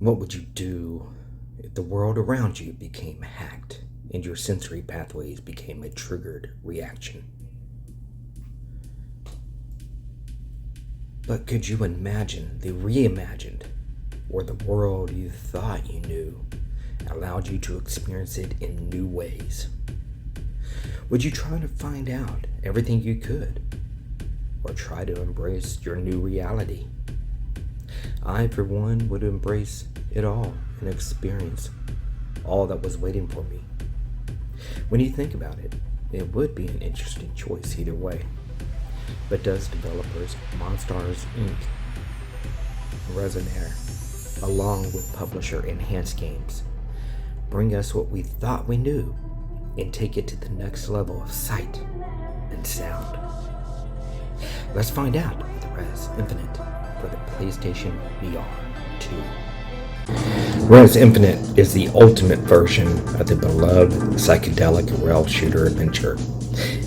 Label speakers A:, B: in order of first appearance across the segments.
A: What would you do if the world around you became hacked and your sensory pathways became a triggered reaction? But could you imagine the reimagined, or the world you thought you knew allowed you to experience it in new ways? Would you try to find out everything you could, or try to embrace your new reality? I, for one, would embrace it all and experience all that was waiting for me. When you think about it, it would be an interesting choice either way. But does developers Monstars Inc., Resonair, along with publisher Enhanced Games, bring us what we thought we knew and take it to the next level of sight and sound? Let's find out with Res Infinite for the PlayStation VR2. Res Infinite is the ultimate version of the beloved psychedelic rail shooter adventure.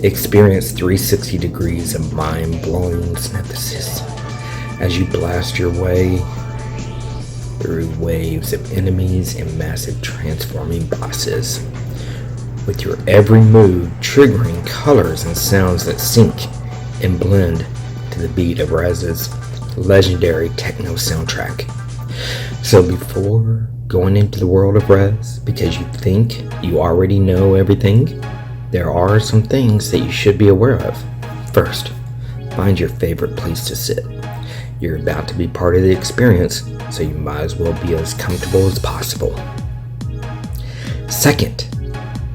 A: Experience 360 degrees of mind-blowing synthesis as you blast your way through waves of enemies and massive transforming bosses, with your every move triggering colors and sounds that sync and blend to the beat of Rez's legendary techno soundtrack. So before going into the world of Rez, because you think you already know everything, there are some things that you should be aware of. First, find your favorite place to sit. You're about to be part of the experience, so you might as well be as comfortable as possible. Second,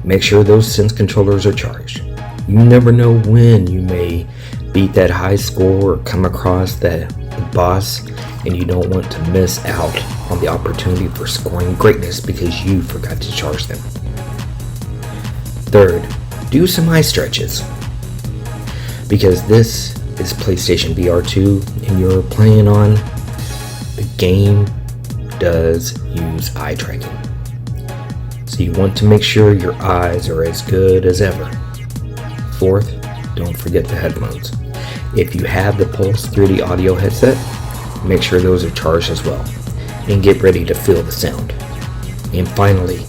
A: make sure those sense controllers are charged. You never know when you may beat that high score or come across the boss, and you don't want to miss out on the opportunity for scoring greatness because you forgot to charge them. Third, do some eye stretches. Because this is PlayStation VR2 and you're playing on, the game does use eye tracking. So you want to make sure your eyes are as good as ever. Fourth, don't forget the headphones. If you have the Pulse 3D audio headset, make sure those are charged as well, and get ready to feel the sound. And finally,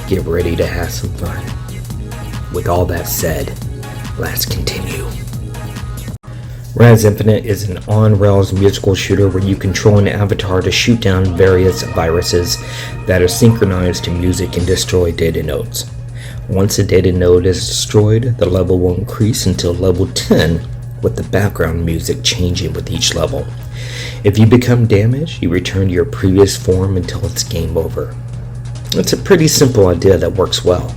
A: get ready to have some fun. With all that said, let's continue. Res Infinite is an on-rails musical shooter where you control an avatar to shoot down various viruses that are synchronized to music and destroy data nodes. Once a data node is destroyed, the level will increase until level 10, with the background music changing with each level. If you become damaged, you return to your previous form until it's game over. It's a pretty simple idea that works well,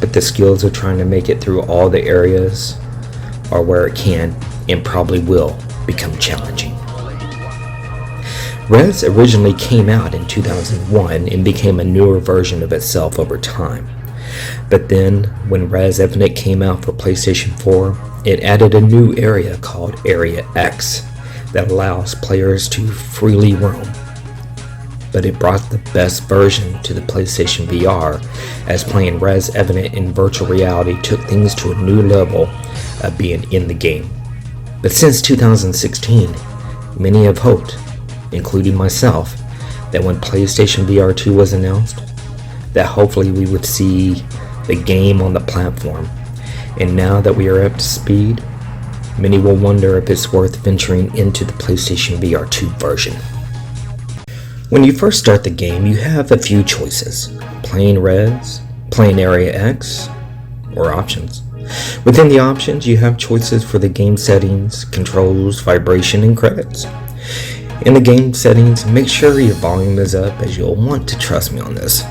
A: but the skills of trying to make it through all the areas are where it can and probably will become challenging. Res originally came out in 2001 and became a newer version of itself over time. But then, when Res Infinite came out for PlayStation 4, it added a new area called Area X that allows players to freely roam. But it brought the best version to the PlayStation VR, as playing Res Infinite in virtual reality took things to a new level of being in the game. But since 2016, many have hoped, including myself, that when PlayStation VR2 was announced, that hopefully we would see the game on the platform. And now that we are up to speed, many will wonder if it's worth venturing into the PlayStation VR2 version. When you first start the game, you have a few choices: playing Res, playing Area X, or options. Within the options, you have choices for the game settings, controls, vibration, and credits. In the game settings, make sure your volume is up, as you'll want to trust me on this.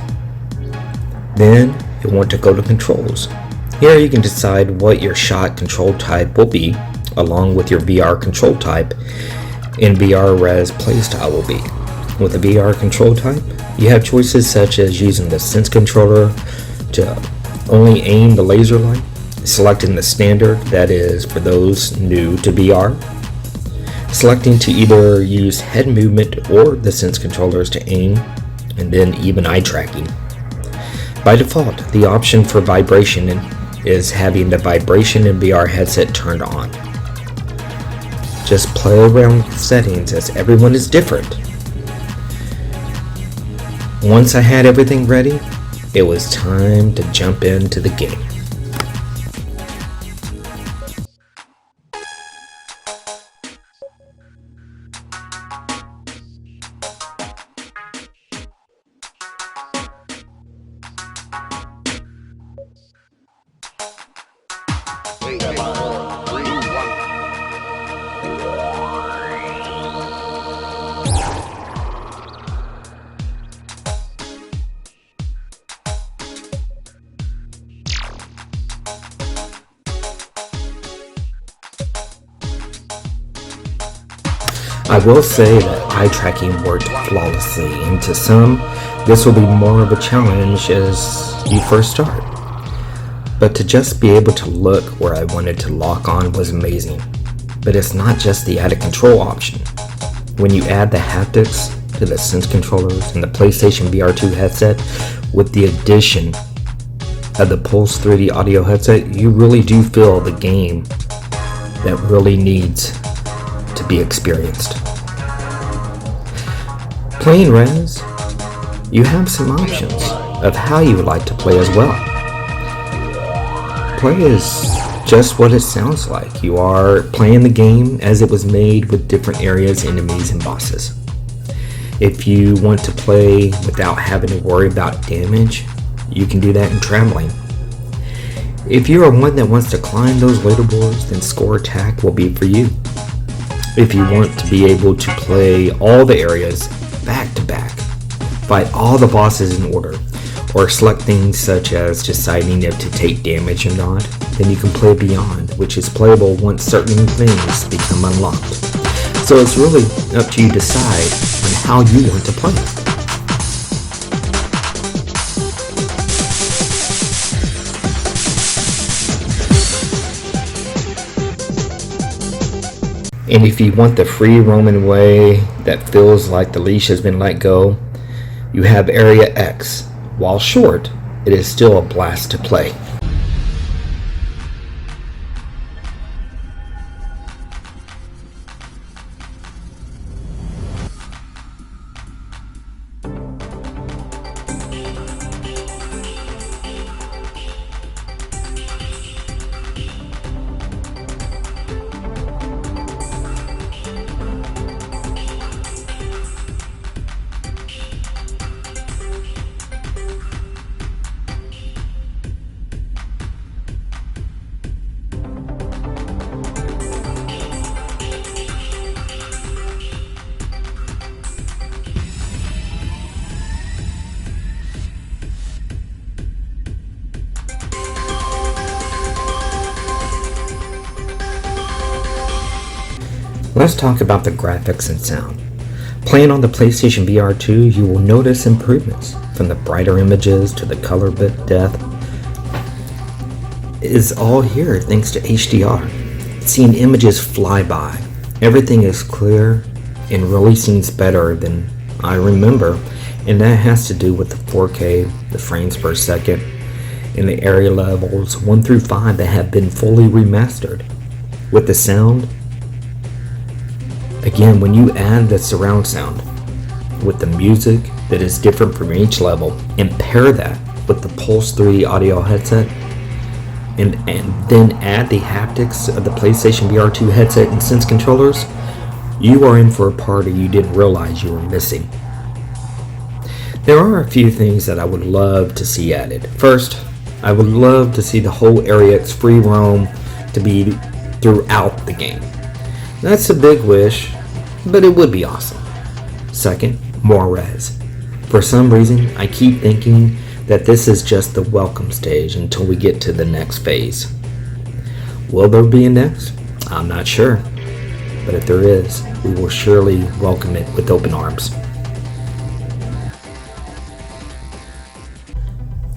A: Then, you'll want to go to controls. Here you can decide what your shot control type will be, along with your VR control type, and VR Res playstyle will be. With the VR control type, you have choices such as using the Sense controller to only aim the laser light, selecting the standard, that is for those new to VR, selecting to either use head movement or the Sense controllers to aim, and then even eye tracking. By default, the option for vibration is having the vibration in VR headset turned on. Just play around with the settings, as everyone is different. Once I had everything ready, it was time to jump into the game. I will say that eye tracking worked flawlessly, and to some, this will be more of a challenge as you first start. But to just be able to look where I wanted to lock on was amazing. But it's not just the added control option. When you add the haptics to the Sense controllers and the PlayStation VR2 headset, with the addition of the Pulse 3D audio headset, you really do feel the game that really needs to be experienced. Playing Res, you have some options of how you would like to play as well. Play is just what it sounds like. You are playing the game as it was made with different areas, enemies, and bosses. If you want to play without having to worry about damage, you can do that in Traveling. If you are one that wants to climb those leaderboards, then Score Attack will be for you. If you want to be able to play all the areas back to back, fight all the bosses in order, or select things such as deciding if to take damage or not, then you can play Beyond, which is playable once certain things become unlocked. So it's really up to you to decide on how you want to play. And if you want the free roaming way that feels like the leash has been let go, you have Area X. While short, it is still a blast to play. Let's talk about the graphics and sound. Playing on the PlayStation VR2, you will notice improvements from the brighter images to the color bit depth is all here thanks to HDR. Seeing images fly by, everything is clear and really seems better than I remember, and that has to do with the 4K, the frames per second, and the area levels 1 through 5 that have been fully remastered. With the sound, again, when you add the surround sound with the music that is different from each level and pair that with the Pulse 3D audio headset and then add the haptics of the PlayStation VR2 headset and Sense controllers, you are in for a party you didn't realize you were missing. There are a few things that I would love to see added. First, I would love to see the whole Area X free roam to be throughout the game. That's a big wish, but it would be awesome. Second, more res. For some reason, I keep thinking that this is just the welcome stage until we get to the next phase. Will there be a next? I'm not sure. But if there is, we will surely welcome it with open arms.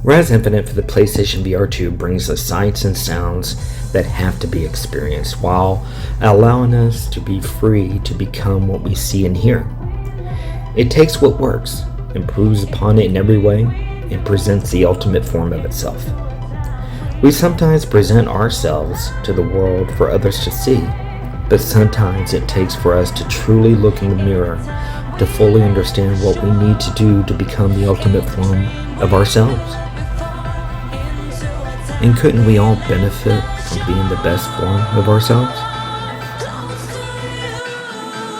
A: Res Infinite for the PlayStation VR2 brings the sights and sounds that have to be experienced while allowing us to be free to become what we see and hear. It takes what works, improves upon it in every way, and presents the ultimate form of itself. We sometimes present ourselves to the world for others to see, but sometimes it takes for us to truly look in the mirror to fully understand what we need to do to become the ultimate form of ourselves. And couldn't we all benefit from being the best form of ourselves?